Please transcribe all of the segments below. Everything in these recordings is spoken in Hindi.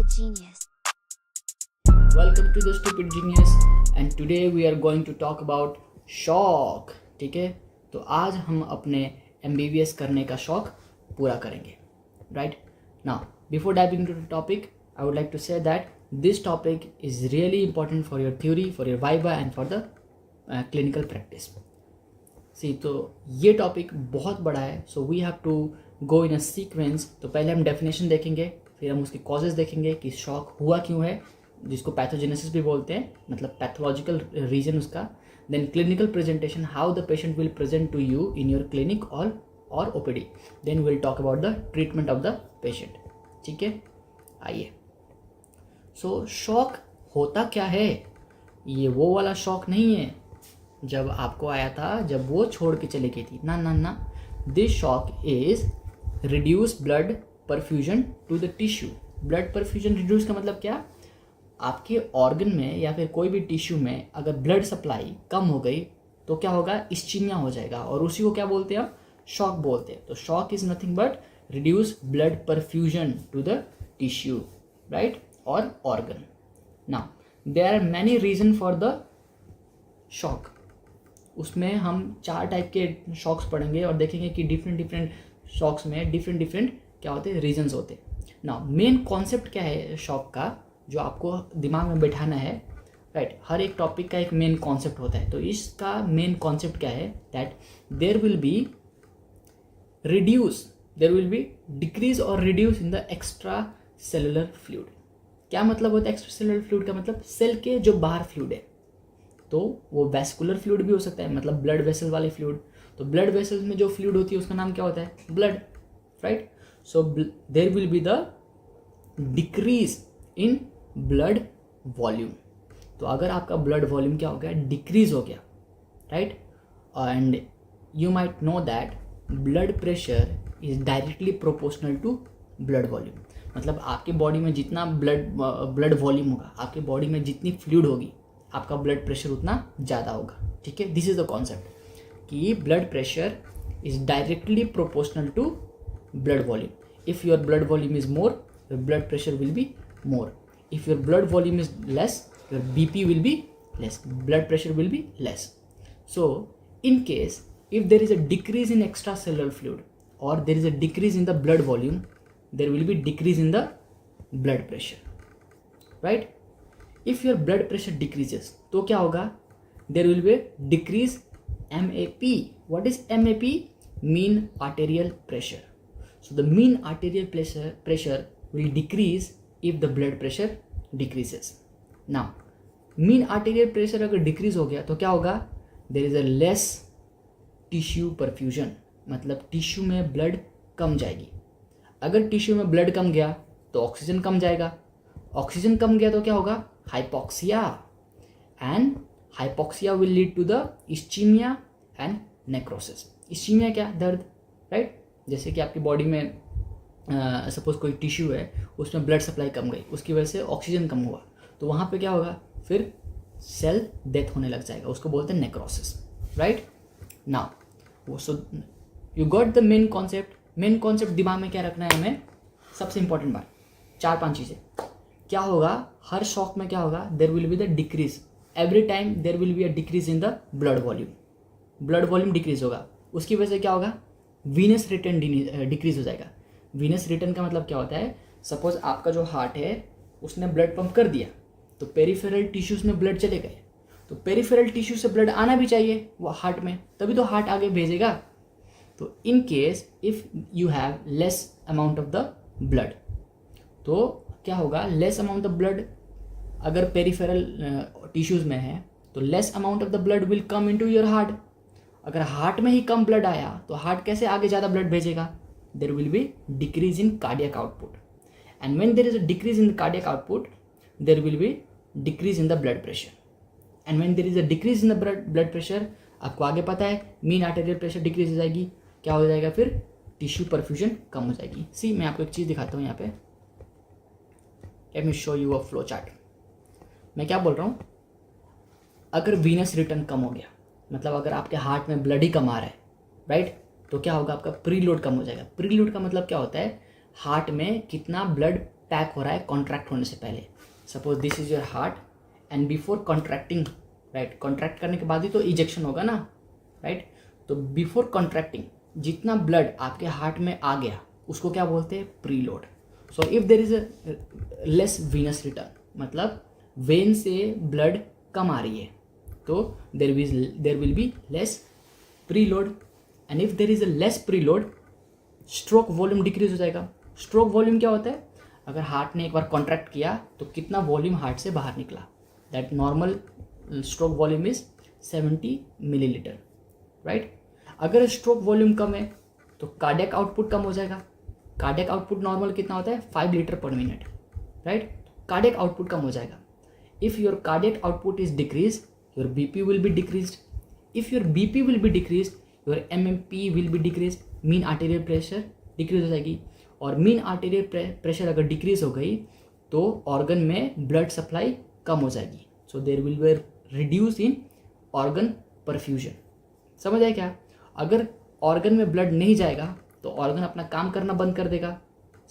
Stupid Genius. Welcome to the Stupid Genius and today we are going to talk about शौक. ठीक है, तो आज हम अपने MBBS करने का शौक पूरा करेंगे. Right now, before diving into the topic, I would like to say that this topic is really important for your theory, for your viva and for the clinical practice. See, तो ये टॉपिक बहुत बड़ा है, so we have to go in a sequence. तो पहले हम डेफिनेशन देखेंगे, फिर हम उसके कॉजेज देखेंगे कि शॉक हुआ क्यों है, जिसको पैथोजेनेसिस भी बोलते हैं, मतलब पैथोलॉजिकल रीजन उसका. Then clinical presentation, how the patient will present to you in your clinic और OPD. Then will talk about the treatment of the patient. ठीक है, आइए. सो शॉक होता क्या है? ये वो वाला शॉक नहीं है जब आपको आया था जब वो छोड़ के चली गई थी. ना. This shock is reduce blood perfusion to the tissue. Blood perfusion reduce का मतलब क्या? आपके ऑर्गन में या फिर कोई भी टिश्यू में अगर ब्लड सप्लाई कम हो गई तो क्या होगा? इस्चीमिया हो जाएगा, और उसी को क्या बोलते हैं हम? शॉक बोलते हैं. तो shock is nothing but reduce blood perfusion to the tissue, right, और organ. Now there are many reason for the shock. उसमें हम 4 टाइप के शॉक्स पढ़ेंगे और देखेंगे कि डिफरेंट शॉक्स में डिफरेंट क्या होते हैं, रीजंस होते हैं. नाउ मेन कॉन्सेप्ट क्या है शॉक का, जो आपको दिमाग में बैठाना है, राइट. हर एक टॉपिक का एक मेन कॉन्सेप्ट होता है. तो इसका मेन कॉन्सेप्ट क्या है? That there will be decrease और reduce in the extracellular fluid. क्या मतलब होता है एक्स्ट्रा सेलुलर फ्लूइड का? मतलब सेल के जो बाहर फ्लूइड है, तो वो वैस्कुलर फ्लूइड भी हो सकता है, मतलब ब्लड वेसल वाले फ्लूइड. तो ब्लड वेसल्स में जो फ्लूइड होती है उसका नाम क्या होता है? Blood, right. So there will be the decrease in blood volume. तो अगर आपका ब्लड वॉल्यूम क्या हो गया? डिक्रीज हो गया, right. And you might know that blood pressure is directly proportional to blood volume. मतलब आपके बॉडी में जितना ब्लड वॉल्यूम होगा, आपके बॉडी में जितनी फ्लूइड होगी, आपका ब्लड प्रेशर उतना ज़्यादा होगा. ठीक है, दिस इज द कॉन्सेप्ट कि blood pressure is directly proportional to blood volume. If your blood volume is more, your blood pressure will be more. If your blood volume is less, your BP will be less, blood pressure will be less. So in case if there is a decrease in extracellular fluid or there is a decrease in the blood volume, there will be decrease in the blood pressure, right. If your blood pressure decreases, तो क्या होगा? There will be decrease MAP. What is MAP? Mean arterial pressure. So the mean arterial pressure will decrease if the blood pressure decreases. Now mean arterial pressure अगर decrease हो गया तो क्या होगा? There is a less tissue perfusion. मतलब टिश्यू में ब्लड कम जाएगी. अगर टिश्यू में ब्लड कम गया तो ऑक्सीजन कम जाएगा. ऑक्सीजन कम गया तो क्या होगा? Hypoxia. And hypoxia will lead to the ischemia and necrosis. Ischemia क्या? दर्द, राइट. जैसे कि आपकी बॉडी में सपोज कोई टिश्यू है, उसमें ब्लड सप्लाई कम गई, उसकी वजह से ऑक्सीजन कम हुआ, तो वहाँ पे क्या होगा? फिर सेल डेथ होने लग जाएगा, उसको बोलते हैं necrosis, right. Now so you got the main concept. Main concept दिमाग में क्या रखना है हमें? सबसे इंपॉर्टेंट बात, 4-5 चीज़ें. क्या होगा हर शॉक में? क्या होगा? There will be the decrease. Every time there will be a decrease in the blood volume. Blood volume decrease होगा, उसकी वजह से क्या होगा? वीनस रिटर्न डिक्रीज हो जाएगा. वीनस रिटर्न का मतलब क्या होता है? सपोज आपका जो हार्ट है उसने ब्लड पंप कर दिया, तो पेरिफेरल टिश्यूज में ब्लड चले गए, तो पेरिफेरल टिश्यू से ब्लड आना भी चाहिए वो हार्ट में, तभी तो हार्ट आगे भेजेगा. तो in case if you have less amount of the blood, तो क्या होगा? लेस अमाउंट ऑफ ब्लड अगर पेरिफेरल टिश्यूज में है तो less amount of the blood will come into your heart. अगर हार्ट में ही कम ब्लड आया तो हार्ट कैसे आगे ज़्यादा ब्लड भेजेगा? There will be decrease in cardiac output, and when there is a decrease in the cardiac output, there will be decrease in the blood pressure, and when there is a decrease in the blood pressure, आपको आगे पता है मीन आर्टेरियल प्रेशर डिक्रीज हो जाएगी. क्या हो जाएगा? फिर टिश्यू परफ्यूजन कम हो जाएगी. सी, मैं आपको एक चीज़ दिखाता हूँ यहाँ पे. Let me show you a flow chart. मैं क्या बोल रहा हूँ? अगर वीनस रिटर्न कम हो गया, मतलब अगर आपके हार्ट में ब्लड ही कम आ रहा है, राइट, तो क्या होगा? आपका प्रीलोड कम हो जाएगा. प्रीलोड का मतलब क्या होता है? हार्ट में कितना ब्लड पैक हो रहा है कॉन्ट्रैक्ट होने से पहले। Suppose this is your heart and before contracting, right, contract करने के बाद ही तो इजेक्शन होगा ना, राइट। तो बिफोर कॉन्ट्रैक्टिंग जितना ब्लड आपके हार्ट में आ गया उसको क्या बोलते हैं, preload. So if there is a less venous return, मतलब वेन से ब्लड कम आ रही है तो देर will be less preload, and if there is a less preload stroke volume decrease हो जाएगा। स्ट्रोक वॉल्यूम क्या होता है, अगर हार्ट ने एक बार कॉन्ट्रैक्ट किया तो कितना वॉल्यूम हार्ट से बाहर निकला, that normal stroke volume is 70 millilitre, right. अगर स्ट्रोक वॉल्यूम कम है तो कार्डियक आउटपुट कम हो जाएगा। कार्डियक आउटपुट नॉर्मल कितना होता है, 5 litre per minute, right. Cardiac output कम हो जाएगा। If your cardiac output is decrease, your BP will be decrease. If your BP will be decrease, your MMP will be decrease, mean arterial pressure decrease हो जाएगी। और मीन आर्टेरियल प्रेशर अगर डिक्रीज हो गई तो ऑर्गन में ब्लड सप्लाई कम हो जाएगी। So there will be reduce in organ perfusion. समझ आए क्या? अगर ऑर्गन में ब्लड नहीं जाएगा तो ऑर्गन अपना काम करना बंद कर देगा।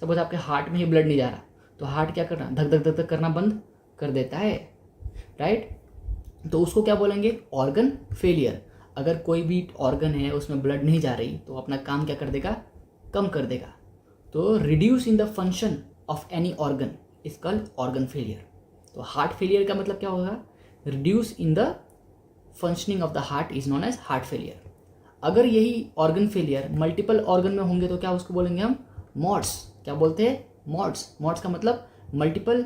सपोज आपके हार्ट में ही ब्लड नहीं जा रहा तो हार्ट क्या करना, धक धक धक धक करना बंद कर देता है, राइट। तो उसको क्या बोलेंगे, ऑर्गन फेलियर। अगर कोई भी ऑर्गन है उसमें ब्लड नहीं जा रही तो अपना काम क्या कर देगा, कम कर देगा। तो reduce in the function of any organ is called organ failure. तो हार्ट फेलियर का मतलब क्या होगा, reduce in the functioning of the heart is known as heart failure. अगर यही ऑर्गन फेलियर मल्टीपल ऑर्गन में होंगे तो क्या उसको बोलेंगे हम, मॉड्स। क्या बोलते हैं, मॉड्स। मॉड्स का मतलब मल्टीपल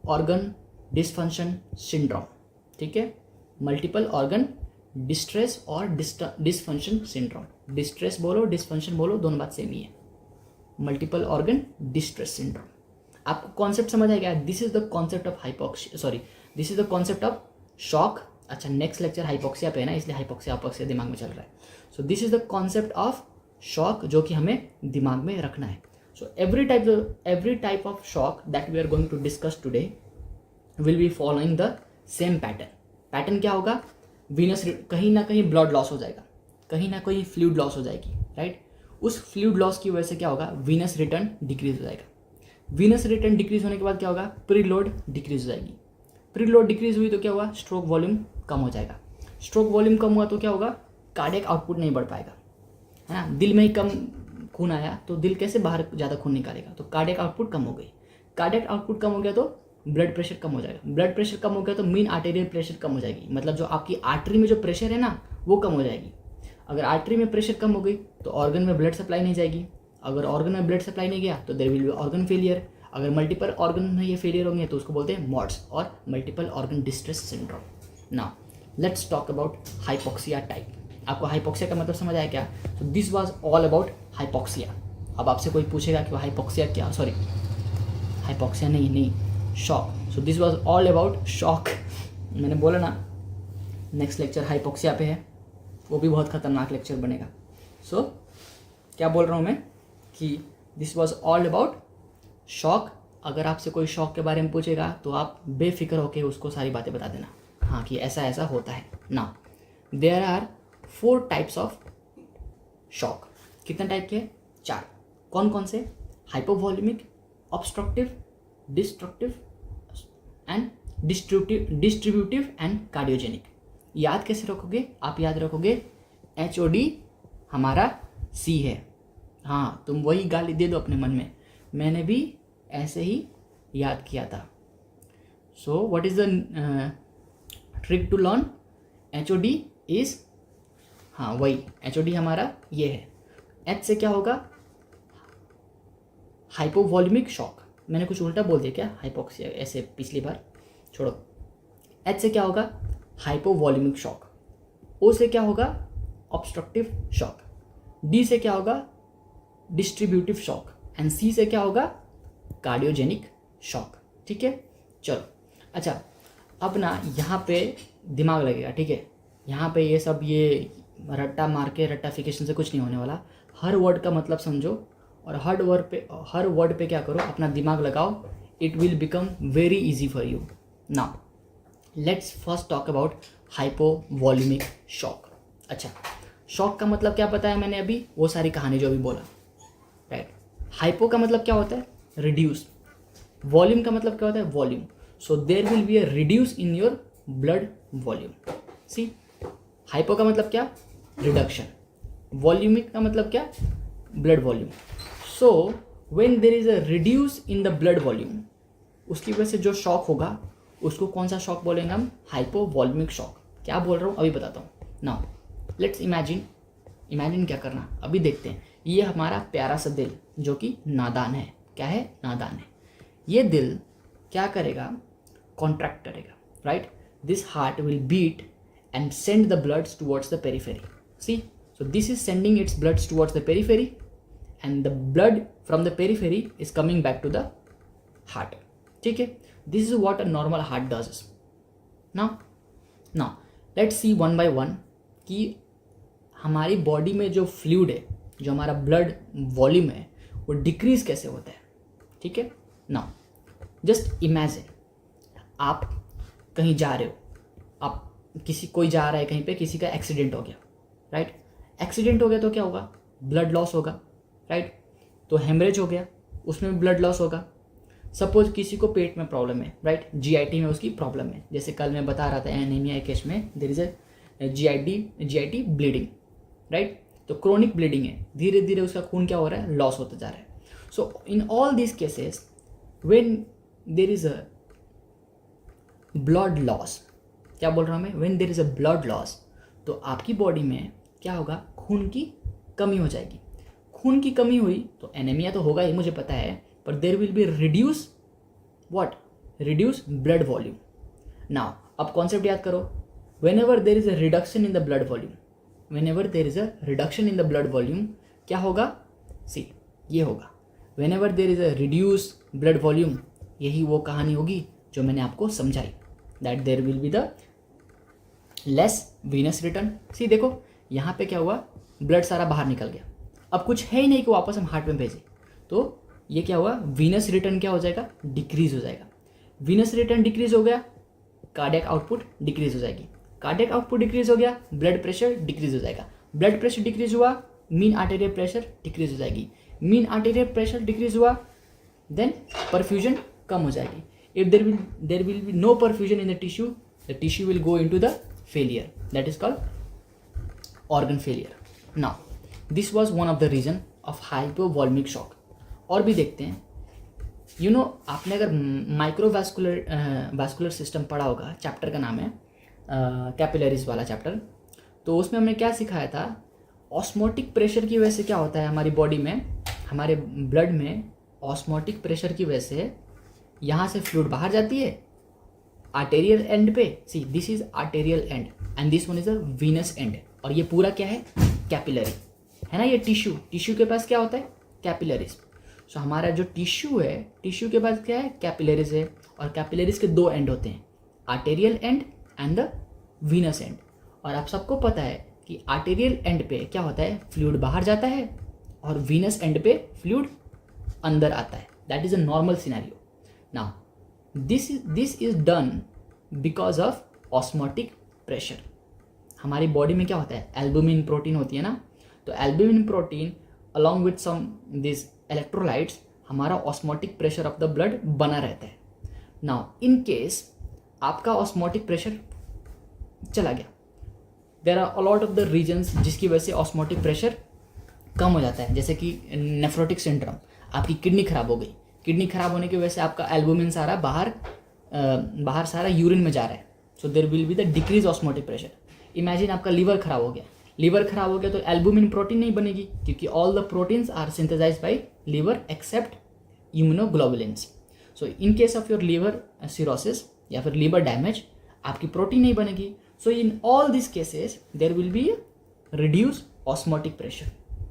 ऑर्गन डिसफंक्शन सिंड्रोम, ठीक है। मल्टीपल ऑर्गन डिस्ट्रेस और डिसफंक्शन सिंड्रोम। डिस्ट्रेस बोलो डिसफंक्शन बोलो दोनों बात सेम ही है। Multiple organ distress syndrome. आपको कॉन्सेप्ट समझ आ गया? This is the concept of this is the concept of shock. अच्छा, नेक्स्ट लेक्चर हाइपोक्सिया पे है ना, इसलिए हाइपोक्सिया दिमाग में चल रहा है। So this is the concept of shock जो कि हमें दिमाग में रखना है। So every type of shock that we are going to discuss today will be following the same pattern क्या होगा, वीनस, कहीं ना कहीं ब्लड लॉस हो जाएगा, कहीं ना कहीं फ्लूइड लॉस हो जाएगी, राइट। उस फ्लूइड लॉस की वजह से क्या होगा, वीनस रिटर्न डिक्रीज हो जाएगा। वीनस रिटर्न डिक्रीज होने के बाद क्या होगा, प्रीलोड डिक्रीज हो जाएगी। प्रीलोड डिक्रीज हुई तो क्या होगा, स्ट्रोक वॉल्यूम कम हो जाएगा। स्ट्रोक वॉल्यूम कम हुआ तो क्या होगा, कार्डियक आउटपुट नहीं बढ़ पाएगा, है ना। दिल में ही कम खून आया तो दिल कैसे बाहर ज़्यादा खून निकालेगा, तो कार्डियक आउटपुट कम हो गई। कार्डियक आउटपुट कम हो गया तो ब्लड प्रेशर कम हो जाएगा। ब्लड प्रेशर कम हो गया तो मीन आर्टेरियल प्रेशर कम हो जाएगी, मतलब जो आपकी आर्टरी में जो प्रेशर है ना वो कम हो जाएगी। अगर आर्टरी में प्रेशर कम हो गई तो ऑर्गन में ब्लड सप्लाई नहीं जाएगी। अगर ऑर्गन में ब्लड सप्लाई नहीं गया तो there will be organ failure. अगर मल्टीपल ऑर्गन में ये फेलियर होंगे तो उसको बोलते हैं मॉड्स और multiple organ distress syndrome. Now let's talk about hypoxia type. आपको हाइपोक्सिया का मतलब समझ आया क्या? तो this was all about hypoxia. अब आपसे कोई पूछेगा कि हाइपोक्सिया क्या, सॉरी हाइपोक्सिया नहीं, shock. So this was all about shock. मैंने बोला ना नेक्स्ट लेक्चर हाइपोक्सिया पे है, वो भी बहुत खतरनाक लेक्चर बनेगा। सो क्या बोल रहा हूँ मैं कि this was all about shock. अगर आपसे कोई शॉक के बारे में पूछेगा तो आप बेफिक्र होकर उसको सारी बातें बता देना, हाँ कि ऐसा ऐसा होता है ना। There are 4 types of shock. कितने टाइप के? 4। कौन कौन से? Hypovolemic, obstructive, destructive and distributive and cardiogenic. याद कैसे रखोगे? आप याद रखोगे HOD हमारा C है। हाँ, तुम वही गाली दे दो अपने मन में, मैंने भी ऐसे ही याद किया था। So what is the trick to learn? HOD is, हाँ वही HOD हमारा ये है। H से क्या होगा? Hypovolaemic shock. मैंने कुछ उल्टा बोल दिया क्या? हाइपोक्सिया ऐसे पिछली बार, छोड़ो। H से क्या होगा? Hypovolaemic shock. O से क्या होगा? Obstructive shock. D से क्या होगा? Distributive shock. एंड C से क्या होगा? Cardiogenic shock. ठीक है, चलो। अच्छा, अब ना यहाँ पे दिमाग लगेगा, ठीक है। यहाँ पे ये सब ये रट्टा मार के रट्टाफिकेशन से कुछ नहीं होने वाला। हर वर्ड का मतलब समझो और हर वर्ड पे क्या करो, अपना दिमाग लगाओ। It will become very easy for you. Now let's first talk about hypovolaemic shock. अच्छा, शॉक का मतलब क्या बताया मैंने अभी, वो सारी कहानी जो अभी बोला, राइट। हाइपो का मतलब क्या होता है? रिड्यूस। वॉल्यूम का मतलब क्या होता है? Volume. So there will be a reduce in your blood volume. See, hypo का मतलब क्या? रिडक्शन. वॉल्यूमिक का मतलब क्या? Blood volume. So when there is a reduce in the blood volume, उसकी वजह से जो शॉक होगा उसको कौन सा शॉक बोलेंगे हम? Hypovolaemic shock. क्या बोल रहा हूँ अभी बताता हूँ. नाउ लेट्स इमेजिन क्या करना अभी देखते हैं. ये हमारा प्यारा सा दिल जो कि नादान है. क्या है? नादान है. ये दिल क्या करेगा? कॉन्ट्रैक्ट करेगा, right? This heart will beat and send the bloods towards the periphery. See, so this is sending its bloods towards the periphery and the blood from the periphery is coming back to the heart. ठीक है, this is what a normal heart does. Now let's see one by one कि हमारी बॉडी में जो फ्लूइड है, जो हमारा ब्लड वॉल्यूम है, वो डिक्रीज कैसे होता है. ठीक है, नाउ जस्ट इमेजिन आप कहीं जा रहे हो, आप कोई जा रहा है कहीं पे, किसी का एक्सीडेंट हो गया, राइट? एक्सीडेंट हो गया तो क्या होगा? ब्लड लॉस होगा, राइट? तो हेमरेज हो गया, उसमें ब्लड लॉस होगा. सपोज किसी को पेट में प्रॉब्लम है, राइट? जीआईटी में उसकी प्रॉब्लम है. जैसे कल मैं बता रहा था एनीमिया केस में there is a GIT bleeding, right? तो क्रोनिक ब्लीडिंग है, धीरे धीरे उसका खून क्या हो रहा है? लॉस होता जा रहा है. So in all these cases when there is a blood loss, क्या बोल रहा हूँ मैं? When there is a blood loss, तो आपकी बॉडी में क्या होगा? खून की कमी हो जाएगी. खून की कमी हुई तो एनीमिया तो होगा ही, मुझे पता है, पर there will be reduce what? Reduce blood volume. Now अब कॉन्सेप्ट याद करो. Whenever there is a reduction in the blood volume, whenever there is a reduction in the blood volume, क्या होगा? सी, ये होगा. Whenever there is a reduce blood volume, यही वो कहानी होगी जो मैंने आपको समझाई, that there will be the less venous return. See देखो, यहाँ पे क्या हुआ? ब्लड सारा बाहर निकल गया. अब कुछ है ही नहीं कि वापस हम हार्ट में भेजें, तो ये क्या हुआ? वीनस रिटर्न क्या हो जाएगा? डिक्रीज हो जाएगा. वीनस रिटर्न डिक्रीज हो गया, कार्डियक आउटपुट डिक्रीज हो जाएगी. कार्डियक आउटपुट डिक्रीज हो गया, ब्लड प्रेशर डिक्रीज हो जाएगा. ब्लड प्रेशर डिक्रीज हुआ, मीन आर्टेरियल प्रेशर डिक्रीज हो जाएगी. मीन आर्टेरियल प्रेशर डिक्रीज हुआ, देन परफ्यूजन कम हो जाएगी. If there will be no perfusion in the tissue will go into the failure, that is called organ failure. Now this was one of the reason of hypovolemic shock. और भी देखते हैं. आपने अगर वास्कुलर सिस्टम पढ़ा होगा, चैप्टर का नाम है कैपिलरीज वाला चैप्टर, तो उसमें हमने क्या सिखाया था? ऑस्मोटिक प्रेशर की वजह से क्या होता है हमारी बॉडी में, हमारे ब्लड में ऑस्मोटिक प्रेशर की वजह से यहाँ से फ्लूइड बाहर जाती है आर्टेरियल एंड पे. See, this is arterial end and this one is a venous end. और ये पूरा क्या है? कैपिलरी है ना. ये टिश्यू के पास क्या होता है? कैपिलरीज. सो हमारा जो टिश्यू है, टिश्यू के पास क्या है? कैपिलरीज है. और कैपिलरीज के दो एंड होते हैं, arterial end and the Venus end. और आप सबको पता है कि आर्टेरियल एंड पे क्या होता है? फ्लूइड बाहर जाता है, और वीनस एंड पे फ्लूइड अंदर आता है. That is a normal scenario. Now this is done because of osmotic pressure. हमारी बॉडी में क्या होता है? एल्बुमिन प्रोटीन होती है ना. तो albumin protein along with some this electrolytes, हमारा osmotic pressure of the blood बना रहता है. नाउ इन केस आपका ऑस्मोटिक प्रेशर चला गया, there are a lot of the reasons जिसकी वजह से ऑस्मोटिक प्रेशर कम हो जाता है. जैसे कि नेफ्रोटिक सिंड्रोम, आपकी किडनी खराब हो गई. किडनी खराब होने की वजह से आपका एल्बुमिन सारा बाहर सारा यूरिन में जा रहा है. So there will be the decrease osmotic pressure. Imagine आपका लीवर खराब हो गया, तो एल्बुमिन प्रोटीन नहीं बनेगी, क्योंकि all the proteins are synthesised by liver except immunoglobulins. So in case of your liver cirrhosis या फिर लिवर डैमेज, आपकी प्रोटीन नहीं बनेगी. So in all this cases there will be reduce osmotic pressure.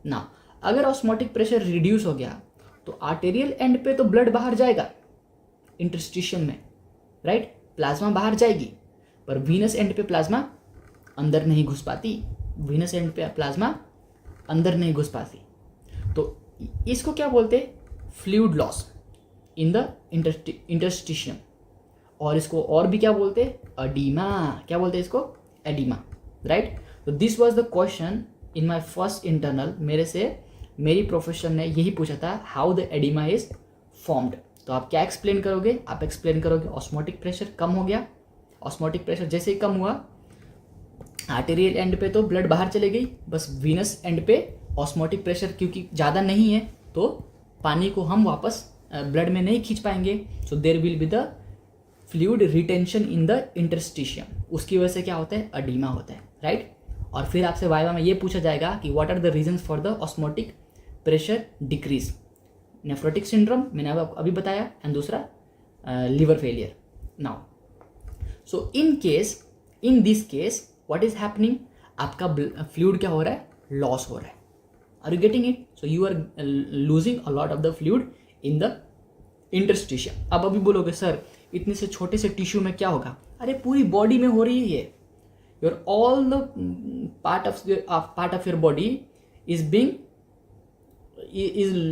Now अगर ऑस्मोटिक प्रेशर रिड्यूस हो गया तो आर्टेरियल एंड पे तो ब्लड बाहर जाएगा इंटरस्टिशियम में, राइट? प्लाज्मा बाहर जाएगी, पर वीनस एंड पे प्लाज्मा अंदर नहीं घुस पाती. तो इसको क्या बोलते हैं? Fluid loss in the interstitium. और इसको और भी क्या बोलते हैं? एडिमा. क्या बोलते हैं इसको? Oedema, right? तो this was the question in my first internal. मेरी प्रोफेसर ने यही पूछा था, how the oedema is formed. तो तो आप क्या एक्सप्लेन करोगे? आप एक्सप्लेन करोगे ऑस्मोटिक प्रेशर कम हो गया। ऑस्मोटिक प्रेशर जैसे ही कम हुआ, आर्टेरियल एंड पे तो ब्लड बाहर चले गई, बस वीनस एंड पे ऑस्मोटिक प्रेशर क्योंकि ज़्यादा नहीं है तो पानी को हम वापस ब्लड में नहीं खींच पाएंगे। So there will be the fluid retention in the interstitium. उसकी वजह से क्या होता है? एडिमा होता है, राइट। और फिर आपसे वाइवा में ये पूछा जाएगा कि what are the reasons for the osmotic pressure decrease. Nephrotic syndrome मैंने अभी बताया, एंड दूसरा liver failure. Now so in this case what is happening, आपका फ्लूइड क्या हो रहा है? लॉस हो रहा है। Are you getting it? So you are losing a lot of the fluid in the interstitium. अब अभी बोलोगे सर इतने से छोटे से टिश्यू में क्या होगा? अरे पूरी बॉडी में हो रही है ये। Your all the part of your body is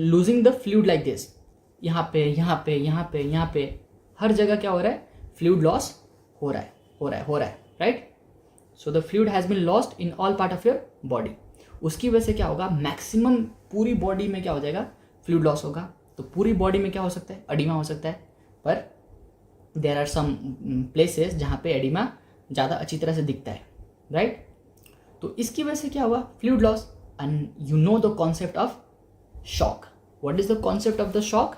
losing the fluid like this. यहाँ पे यहाँ पे यहाँ पे यहाँ पे हर जगह क्या हो रहा है? फ्लूइड लॉस हो रहा है, right. So the fluid has been lost in all part of your body. उसकी वजह से क्या होगा? मैक्सिमम पूरी बॉडी में क्या हो जाएगा? फ्लूइड लॉस होगा। तो पूरी बॉडी में क्या हो सकता है? एडिमा हो सकता है। पर देयर आर सम प्लेसेस जहाँ पे एडिमा ज़्यादा अच्छी तरह से दिखता है, राइट। तो इसकी वजह से क्या हुआ? Fluid loss. And you know the concept of shock. What is the concept of the shock?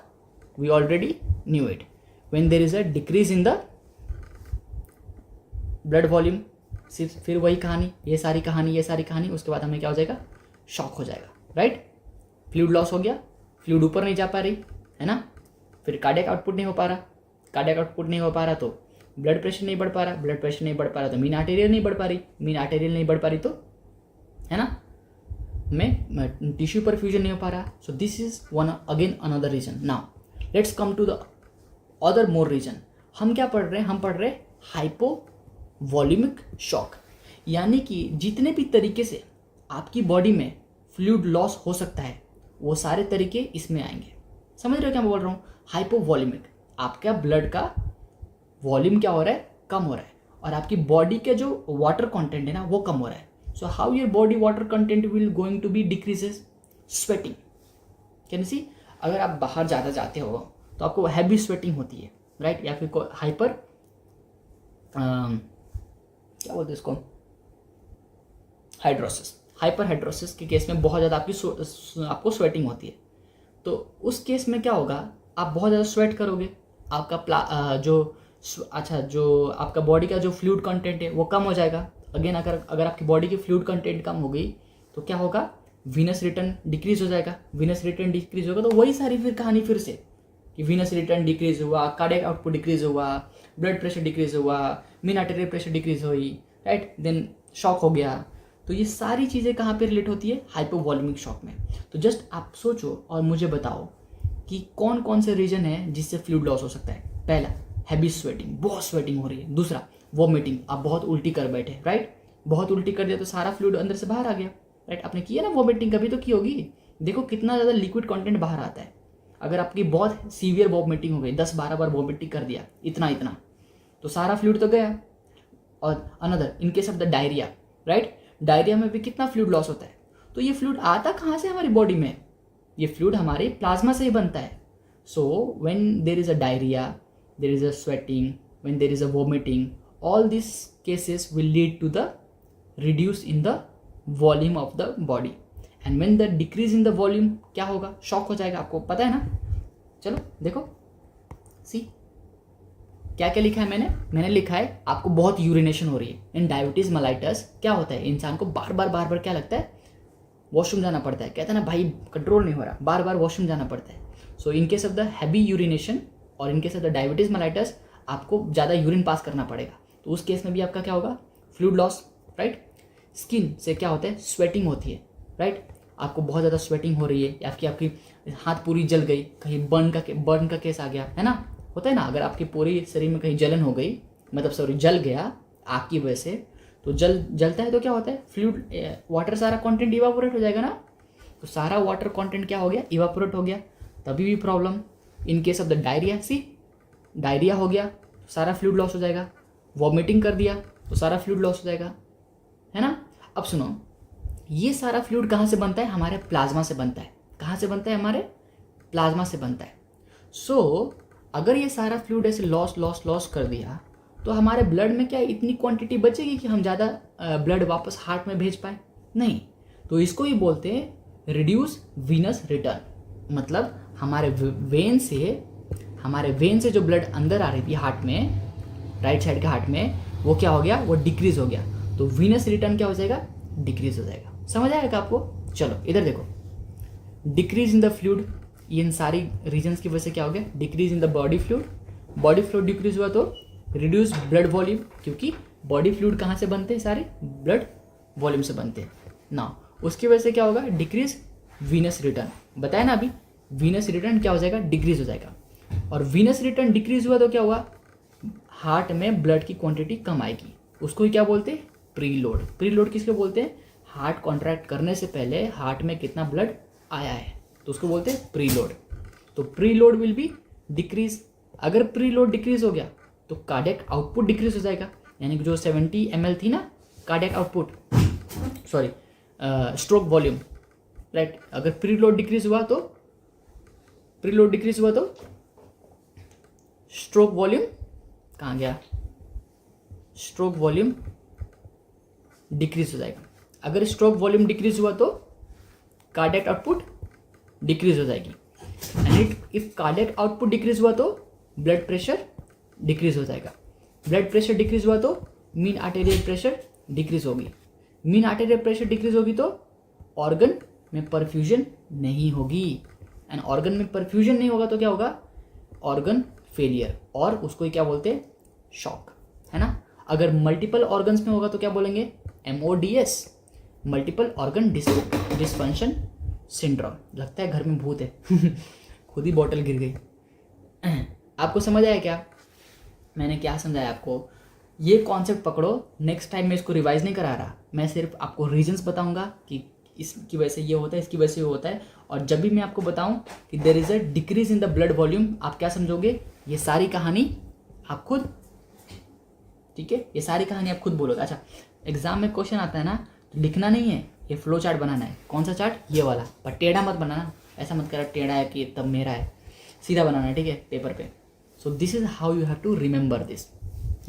We already knew it. When there is a decrease in the blood volume, सिर्फ फिर वही कहानी, ये सारी कहानी, उसके बाद हमें क्या हो जाएगा? शॉक हो जाएगा, राइट। फ्लूइड लॉस हो गया, फ्लूइड ऊपर नहीं जा पा रही है ना, फिर कार्डियक आउटपुट नहीं हो पा रहा, तो ब्लड प्रेशर नहीं बढ़ पा रहा, तो मीन आर्टेरियल नहीं बढ़ पा रही, तो है ना, हमें टिश्यू परफ्यूजन नहीं हो पा रहा। So this is one again another reason. Now let's come to the other more reason. हम क्या पढ़ रहे हैं? हम पढ़ रहे हाइपोवॉल्यूमिक शॉक, यानी कि जितने भी तरीके से आपकी बॉडी में फ्लूइड लॉस हो सकता है वो सारे तरीके इसमें आएंगे। समझ रहे हो क्या मैं बोल रहा हूँ? हाइपोवॉल्यूमिक, आपका ब्लड का वॉल्यूम क्या हो रहा है? कम हो रहा है, और आपकी बॉडी के जो वाटर कंटेंट है ना वो कम हो रहा है। So how your body water content will going to be decreases? Sweating. Can see, अगर आप बाहर ज़्यादा जाते हो तो आपको हैवी स्वेटिंग होती है, राइट। या फिर क्या बोलते हैं इसको? हाइपर हाइड्रोसिस के केस में बहुत ज़्यादा आपको स्वेटिंग होती है। तो उस केस में क्या होगा? आप बहुत ज़्यादा स्वेट करोगे, आपका जो आपका बॉडी का जो फ्लूइड कंटेंट है वो कम हो जाएगा। अगेन अगर आपकी बॉडी की फ्लूइड कंटेंट कम हो गई तो क्या होगा? वीनस रिटर्न डिक्रीज हो जाएगा। वीनस रिटर्न डिक्रीज होगा तो वही सारी फिर कहानी फिर से कि वीनस रिटर्न डिक्रीज हुआ, कार्डियक आउटपुट डिक्रीज हुआ, ब्लड प्रेशर डिक्रीज हुआ, मीन आर्टेरियल प्रेशर डिक्रीज हुई, राइट, देन शॉक हो गया। तो ये सारी चीज़ें कहाँ पे रिलेट होती है? हाइपोवॉल्यूमिक शॉक में। तो जस्ट आप सोचो और मुझे बताओ कि कौन कौन से रीजन है जिससे फ्लूइड लॉस हो सकता है। पहला, हैवी स्वेटिंग, बहुत स्वेटिंग हो रही है। दूसरा, वॉमिटिंग, आप बहुत उल्टी कर बैठे, राइट, बहुत उल्टी कर दिया तो सारा फ्लूइड अंदर से बाहर आ गया, राइट। आपने किया ना वॉमिटिंग, कभी तो की होगी। देखो कितना ज़्यादा लिक्विड कंटेंट बाहर आता है। अगर आपकी बहुत सीवियर वॉमिटिंग हो गई, 10-12 बार वॉमिटिंग कर दिया, इतना तो सारा फ्लूइड तो गया। और another, in case of the diarrhoea, right, diarrhoea में भी कितना फ्लूइड लॉस होता है। तो ये फ्लूइड आता कहाँ से हमारी बॉडी में? ये फ्लूइड हमारे प्लाज्मा से ही बनता है। So when there is a diarrhoea, there is a sweating, when there is a vomiting, all this cases will lead to the reduce in the volume of the body. And when the decrease in the volume क्या होगा? शॉक हो जाएगा। आपको पता है ना? चलो देखो, सी क्या क्या लिखा है मैंने लिखा है आपको बहुत यूरिनेशन हो रही है। इन डायबिटीज मेलाइटस क्या होता है? इंसान को बार बार क्या लगता है? वॉशरूम जाना पड़ता है। कहता है ना भाई कंट्रोल नहीं हो रहा, बार बार वॉशरूम जाना पड़ता है। So in case of the heavy urination और in case of the diabetes mellitus आपको ज़्यादा यूरिन पास करना पड़ेगा। तो उस केस में भी आपका क्या होगा? Fluid loss, right. स्किन से क्या होता है? स्वेटिंग होती है, राइट। आपको बहुत ज़्यादा स्वेटिंग हो रही है, या आपकी हाथ पूरी जल गई, कहीं बर्न का केस आ गया, है ना, होता है ना। अगर आपके पूरे शरीर में कहीं जलन हो गई, मतलब जल गया आग की वजह से, तो जलता है तो क्या होता है? फ्लूइड, वाटर सारा कंटेंट इवापोरेट हो जाएगा ना। तो सारा वाटर कंटेंट क्या हो गया? इवापोरेट हो गया, तभी भी problem. In case of the diarrhoea, diarrhoea हो गया तो सारा फ्लूइड लॉस हो जाएगा। वॉमिटिंग कर दिया तो सारा फ्लूइड लॉस हो जाएगा, है ना। अब सुनो, ये सारा फ्लूइड कहाँ से बनता है? हमारे प्लाज्मा से बनता है। कहाँ से बनता है? हमारे प्लाज्मा से बनता है। सो अगर ये सारा फ्लूइड ऐसे लॉस कर दिया तो हमारे ब्लड में क्या इतनी क्वांटिटी बचेगी कि हम ज़्यादा ब्लड वापस हार्ट में भेज पाए? नहीं। तो इसको ही बोलते हैं रिड्यूस वीनस रिटर्न। मतलब हमारे वेन से जो ब्लड अंदर आ रही थी हार्ट में, राइट साइड के हार्ट में, वो क्या हो गया, वो डिक्रीज हो गया। तो वीनस रिटर्न क्या हो जाएगा, डिक्रीज हो जाएगा। समझ आएगा आपको? चलो इधर देखो, डिक्रीज इन द फ्लूइड, इन सारी रीजन्स की वजह से क्या हो गया, decrease in the body fluid decrease हुआ तो रिड्यूस ब्लड वॉल्यूम, क्योंकि बॉडी फ्लूइड कहाँ से बनते हैं, सारे ब्लड वॉल्यूम से बनते हैं ना। उसकी वजह से क्या होगा, डिक्रीज वीनस रिटर्न। बताया ना अभी, वीनस रिटर्न क्या हो जाएगा, डिक्रीज हो जाएगा। और वीनस रिटर्न डिक्रीज हुआ तो क्या हुआ, हार्ट में ब्लड की क्वांटिटी कम आएगी। उसको ही क्या बोलते हैं, प्रीलोड। प्रीलोड किसको बोलते हैं, हार्ट कॉन्ट्रैक्ट करने से पहले हार्ट में कितना ब्लड आया है, तो उसको बोलते हैं प्रीलोड। तो प्रीलोड विल बी डिक्रीज। अगर प्रीलोड डिक्रीज हो गया तो कार्डियक आउटपुट डिक्रीज हो जाएगा। यानी कि जो 70 ml थी ना cardiac output, sorry stroke volume, right. अगर प्रीलोड डिक्रीज हुआ तो स्ट्रोक वॉल्यूम कहाँ गया, स्ट्रोक वॉल्यूम डिक्रीज हो जाएगा। अगर स्ट्रोक वॉल्यूम डिक्रीज हुआ तो कार्डियक आउटपुट डिक्रीज हो जाएगी। And if cardiac output decrease हुआ तो ब्लड प्रेशर डिक्रीज हो जाएगा। ब्लड प्रेशर डिक्रीज हुआ तो मीन आर्टेरियल प्रेशर डिक्रीज होगी। मीन आर्टेरियल प्रेशर डिक्रीज होगी तो ऑर्गन में परफ्यूजन नहीं होगी। एंड ऑर्गन में परफ्यूजन नहीं होगा तो क्या होगा, ऑर्गन फेलियर, और उसको ही क्या बोलते हैं, शॉक, है ना। अगर मल्टीपल ऑर्गन्स में होगा तो क्या बोलेंगे, MODS, multiple organ dysfunction syndrome. लगता है घर में भूत है खुद ही बॉटल गिर गई। आपको समझ आया क्या, मैंने क्या समझाया आपको? ये कॉन्सेप्ट पकड़ो। नेक्स्ट टाइम मैं इसको रिवाइज नहीं करा रहा, मैं सिर्फ आपको रीजंस बताऊंगा कि इसकी वजह से ये होता है, इसकी वजह से ये होता है। और जब भी मैं आपको बताऊं कि there is a decrease in the blood volume, आप क्या समझोगे, ये सारी कहानी आप खुद, ठीक है, ये सारी कहानी आप खुद बोलोगे। अच्छा, एग्जाम में क्वेश्चन आता है ना, तो लिखना नहीं है, ये फ्लो चार्ट बनाना है। कौन सा चार्ट, ये वाला, पर टेढ़ा मत बनाना, ऐसा मत करा टेढ़ा है कि तब मेरा है, सीधा बनाना है, ठीक है, पेपर पे। So this is how you have to remember this,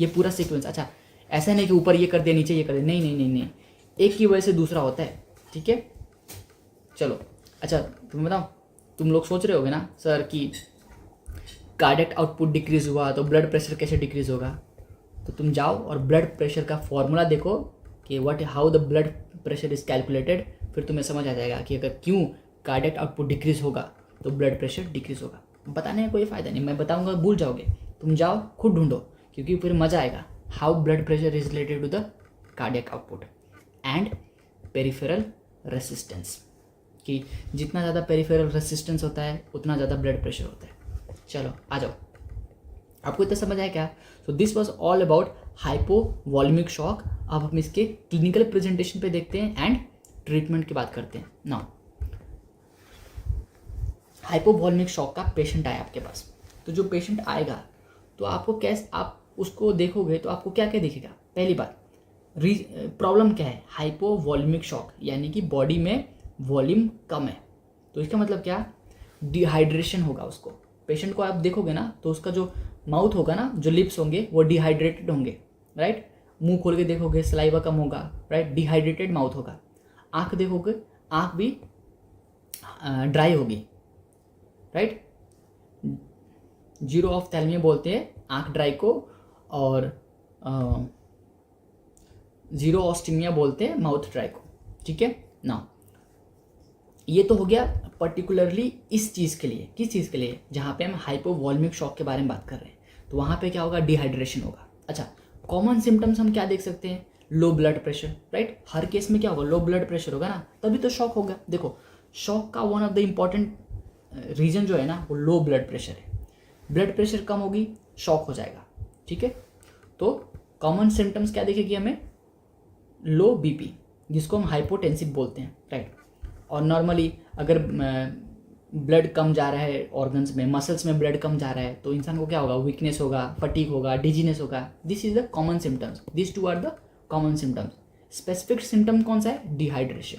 ये पूरा सीक्वेंस। अच्छा, ऐसा नहीं कि ऊपर ये कर दिया नीचे ये कर दिया, नहीं, एक की वजह से दूसरा होता है, ठीक है। चलो, अच्छा तुम्हें बताओ, तुम लोग सोच रहे होगे ना सर कि कार्डियक आउटपुट डिक्रीज हुआ तो ब्लड प्रेशर कैसे डिक्रीज होगा। तो तुम जाओ और ब्लड प्रेशर का फॉर्मूला देखो कि how the blood pressure is calculated, फिर तुम्हें समझ आ जाएगा कि अगर क्यों कार्डियक आउटपुट डिक्रीज होगा तो ब्लड प्रेशर डिक्रीज होगा। बताने का कोई फ़ायदा नहीं, मैं बताऊंगा भूल जाओगे। तुम जाओ खुद ढूंढो, क्योंकि फिर मज़ा आएगा। How blood pressure is related to the cardiac output and peripheral resistance, कि जितना ज़्यादा पेरिफेरल रेसिस्टेंस होता है उतना ज़्यादा ब्लड प्रेशर होता है। चलो आ जाओ, आपको इतना समझ आया क्या? So this was all about hypovolaemic shock. अब हम इसके क्लिनिकल प्रेजेंटेशन पे देखते हैं एंड ट्रीटमेंट की बात करते हैं। नाउ हाइपोवॉल्यूमिक शॉक का पेशेंट आया आपके पास, तो जो पेशेंट आएगा तो आपको कैसे, आप उसको देखोगे तो आपको क्या क्या दिखेगा? पहली बात, प्रॉब्लम क्या है, हाइपोवॉल्यूमिक शॉक, यानी कि बॉडी में वॉल्यूम कम है। तो इसका मतलब क्या, डिहाइड्रेशन होगा उसको। पेशेंट को आप देखोगे ना तो उसका जो माउथ होगा ना, जो लिप्स होंगे वो डिहाइड्रेटेड होंगे, राइट। मुंह खोल के देखोगे सलाइवा कम होगा, राइट, डिहाइड्रेटेड माउथ होगा। आंख देखोगे, आंख भी ड्राई होगी, राइट। जीरो ऑफ थैलेमिया बोलते हैं आंख ड्राई को, और जीरो ऑस्टिमिया बोलते हैं माउथ ड्राई को, ठीक है ना। ये तो हो गया पर्टिकुलरली इस चीज़ के लिए। किस चीज़ के लिए? जहाँ पे हम हाइपोवॉल्यूमिक शॉक के बारे में बात कर रहे हैं, तो वहाँ पे क्या होगा, डिहाइड्रेशन होगा। अच्छा, कॉमन सिम्टम्स हम क्या देख सकते हैं, लो ब्लड प्रेशर, राइट। हर केस में क्या होगा, लो ब्लड प्रेशर होगा ना, तभी तो शॉक होगा। देखो, शॉक का one of the important reason जो है ना, वो लो ब्लड प्रेशर है। ब्लड प्रेशर कम होगी, शॉक हो जाएगा, ठीक है। तो कॉमन सिम्टम्स क्या दिखेगी हमें, लो बीपी, जिसको हम हाइपोटेंसिव बोलते हैं, राइट। और नॉर्मली अगर ब्लड कम जा रहा है ऑर्गन्स में, मसल्स में ब्लड कम जा रहा है, तो इंसान को क्या होगा, वीकनेस होगा, फटीग होगा, डिजीनेस होगा। This is the common symptoms, this two are the common symptoms. Specific symptom कौन सा है, डिहाइड्रेशन,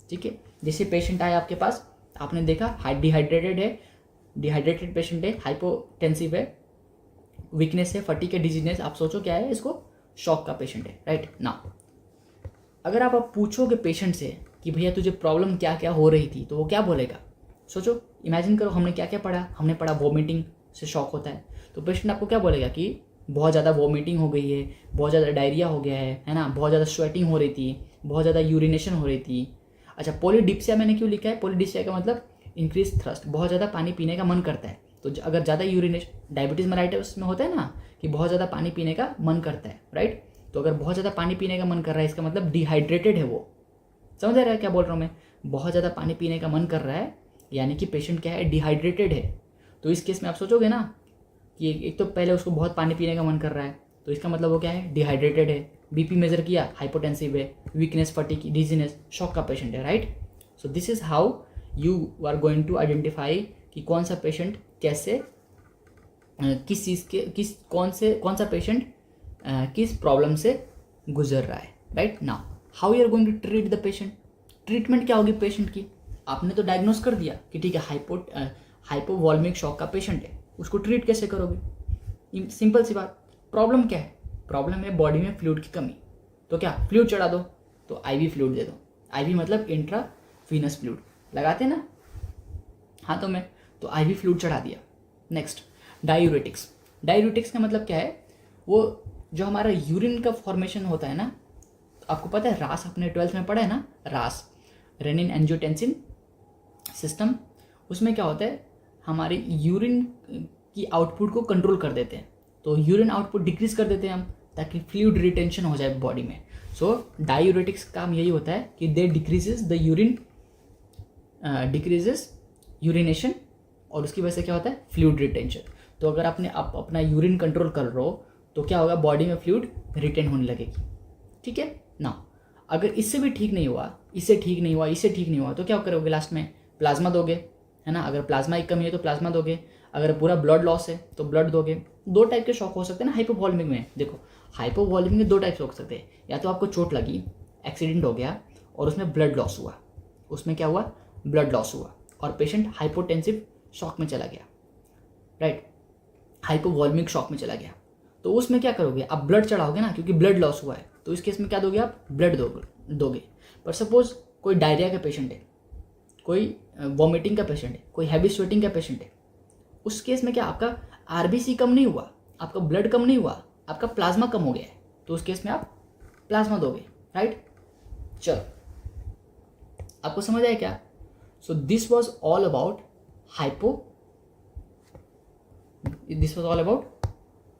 ठीक है। जैसे पेशेंट आया आपके पास, आपने देखा डिहाइड्रेटेड है, डिहाइड्रेटेड पेशेंट है, हाइपोटेंसिव है, वीकनेस है, फटीग है, डिजीनेस, आप सोचो क्या है, इसको शॉक का पेशेंट है, राइट ना। अगर आप पूछोगे पेशेंट से कि भैया तुझे प्रॉब्लम क्या क्या हो रही थी, तो वो क्या बोलेगा? सोचो, इमेजिन करो, हमने क्या क्या पढ़ा, हमने पढ़ा वॉमिटिंग से शॉक होता है, तो पेशेंट आपको क्या बोलेगा कि बहुत ज़्यादा वॉमिटिंग हो गई है, बहुत ज़्यादा डायरिया हो गया है ना, बहुत ज़्यादा स्वेटिंग हो रही थी, बहुत ज़्यादा यूरिनेशन हो रही थी। अच्छा, पॉलीडिप्सिया मैंने क्यों लिखा है? पॉलीडिप्सिया का मतलब इंक्रीज थ्रस्ट, बहुत ज़्यादा पानी पीने का मन करता है। तो अगर ज़्यादा यूरिनेशन, डायबिटीज़ मेलाइटिस में होता है ना कि बहुत ज़्यादा पानी पीने का मन करता है, राइट। तो अगर बहुत ज़्यादा पानी पीने का मन कर रहा है, इसका मतलब डिहाइड्रेटेड है वो। समझ आ रहा है क्या बोल रहा हूँ मैं? बहुत ज़्यादा पानी पीने का मन कर रहा है यानी कि पेशेंट क्या है, डिहाइड्रेटेड है। तो इस केस में आप सोचोगे ना कि एक तो पहले उसको बहुत पानी पीने का मन कर रहा है, तो इसका मतलब वो क्या है, डिहाइड्रेटेड है। बीपी मेजर किया, हाइपोटेंसिव है, वीकनेस, फटीग, डिजीनेस, शॉक का पेशेंट है, right. So this is how you are going to identify कि कौन सा पेशेंट कैसे, किस चीज़ के, कौन सा पेशेंट किस प्रॉब्लम से गुजर रहा है, right. Now how you are going to treat the patient? Treatment क्या होगी पेशेंट की? आपने तो डायग्नोस कर दिया कि ठीक है हाइपोवॉल्मिक शॉक का पेशेंट है, उसको ट्रीट कैसे करोगे? सिंपल सी बात, प्रॉब्लम क्या है? प्रॉब्लम है बॉडी में फ्लूइड की कमी, तो क्या फ्लूइड चढ़ा दो, तो आईवी फ्लूइड दे दो। आईवी मतलब इंट्रावीनस फ्लूइड, लगाते ना हाथों में, तो आईवी फ्लूइड चढ़ा दिया। Next, diuretics. डायूरेटिक्स का मतलब क्या है? वो जो हमारा यूरिन का फॉर्मेशन होता है ना, आपको पता है रास, अपने 12th में पढ़ा है ना, रास, रेनिन एंजियोटेंसिन सिस्टम। उसमें क्या होता है, हमारे यूरिन की आउटपुट को कंट्रोल कर देते हैं, तो यूरिन आउटपुट डिक्रीज कर देते हैं हम, ताकि फ्लूइड रिटेंशन हो जाए बॉडी में। सो डायूरेटिक्स का काम यही होता है कि they decreases the urine, decreases urination, और उसकी वजह से क्या होता है, फ्लूइड रिटेंशन। तो अगर आपने अपना यूरिन कंट्रोल कर रहे हो तो क्या होगा, बॉडी में फ्लूइड रिटेन होने लगेगी, ठीक है ना। अगर इससे भी ठीक नहीं हुआ, इससे ठीक नहीं हुआ, इससे ठीक नहीं हुआ, तो क्या करोगे, लास्ट में प्लाज्मा दोगे, है ना। अगर प्लाज्मा की कमी है तो प्लाज्मा दोगे, अगर पूरा ब्लड लॉस है तो ब्लड दोगे। दो टाइप के शॉक हो सकते हैं ना हाइपोवॉल्मिक में। देखो, हाइपोवॉल्मिक में दो टाइप से हो सकते हैं, या तो आपको चोट लगी, एक्सीडेंट हो गया और उसमें ब्लड लॉस हुआ, उसमें क्या हुआ, ब्लड लॉस हुआ और पेशेंट हाइपोटेंसिव शॉक में चला गया, राइट, हाइपोवॉल्मिक शॉक में चला गया। तो उसमें क्या करोगे, आप ब्लड चढ़ाओगे ना, क्योंकि ब्लड लॉस हुआ है, तो इस केस में क्या दोगे, आप ब्लड दोगे। पर सपोज कोई डायरिया का पेशेंट है, कोई वॉमिटिंग का पेशेंट है, कोई हैवी स्वेटिंग का पेशेंट है, उस केस में क्या आपका आरबीसी कम नहीं हुआ, आपका ब्लड कम नहीं हुआ, आपका प्लाज्मा कम हो गया है, तो उस केस में आप प्लाज्मा दोगे, राइट। चलो, आपको समझ आया क्या? So this was all about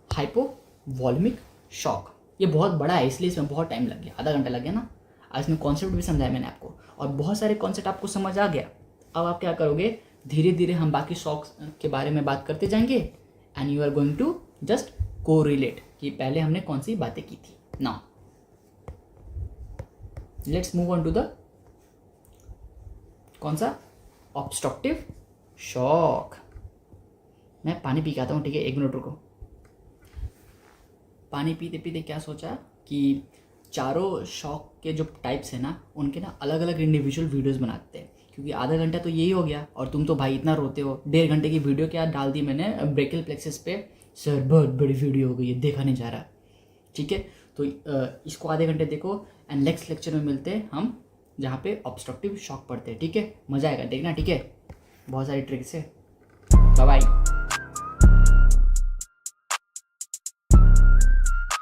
hypovolaemic shock. ये बहुत बड़ा है, इसलिए इसमें बहुत टाइम लग गया, आधा घंटा लग गया ना। आज इसमें कॉन्सेप्ट भी समझाया मैंने आपको, और बहुत सारे कॉन्सेप्ट आपको समझ आ गया। अब आप क्या करोगे, धीरे धीरे हम बाकी शॉक्स के बारे में बात करते जाएंगे, and you are going to just को रिलेट कि पहले हमने कौन सी बातें की थी। Now let's move on to the कौन सा, ऑब्स्ट्रक्टिव शॉक। मैं पानी पी के आता हूँ, ठीक है, 1 मिनट रुको। पानी पीते पीते क्या सोचा कि चारों शॉक के जो टाइप्स हैं ना, उनके ना अलग अलग इंडिविजुअल वीडियोस बनाते हैं, क्योंकि आधा घंटा तो यही हो गया, और तुम तो भाई इतना रोते हो। 1.5 घंटे की वीडियो क्या डाल दी मैंने ब्रेकियल प्लेक्सस पे, सर बहुत बड़ी वीडियो हो गई है, देखा नहीं जा रहा, ठीक है। तो इसको आधे घंटे देखो, एंड नेक्स्ट लेक्चर में मिलते हैं हम, जहाँ पे ऑब्स्ट्रक्टिव शॉक पढ़ते हैं, ठीक है। मज़ा आएगा देखना, ठीक है, बहुत सारी ट्रिक्स है। Bye bye.